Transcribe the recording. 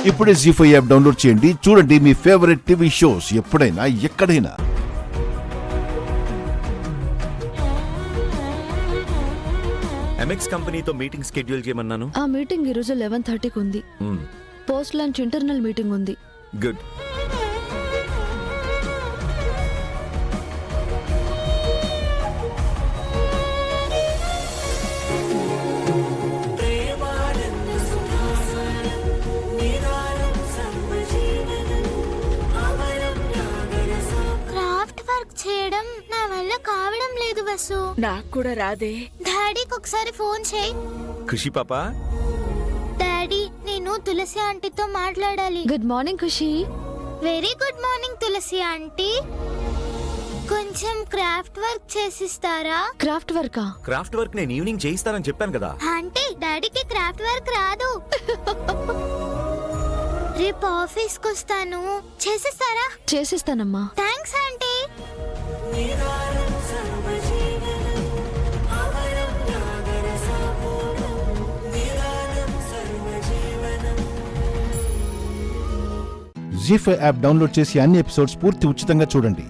ఇప్పుడే జీ5 app download చేయండి. చూడండి మీ ఫేవరెట్ టీవీ షోస్ ఎప్పుడైనా ఎక్కడైనా. ఎంఎక్స్ కంపెనీతో మీటింగ్ షెడ్యూల్ చేయమన్నాను. ఆ మీటింగ్ ఈరోజు 11:30కి ఉంది. పోస్ట్ లంచ్ ఇంటర్నల్ మీటింగ్ ఉంది. గుడ్. చేయడం నా వల్ల కావడం లేదు వసు. నాకు కూడా రాదే. డాడీకి ఒకసారి ఫోన్ చేయి. ఖుషి పాపా. డాడీ, నేను తులసి ఆంటీతో మాట్లాడాలి. Good morning Khushi. Very good morning Tulsi aunty. కొంచెం క్రాఫ్ట్ వర్క్ చేసిస్తారా? క్రాఫ్ట్ వర్కా? క్రాఫ్ట్ వర్క్ నేను ఈవినింగ్ చేయిస్తానని చెప్పాను కదా. ఆంటీ, డాడీకి క్రాఫ్ట్ వర్క్ రాదు. రేపు ఆఫీస్కి వస్తాను, చేసిస్తారా? చేసిస్తానమ్మా. Thanks aunty. ZEE5 app download చేసి అన్ని ఎపిసోడ్స్ పూర్తి ఉచితంగా చూడండి.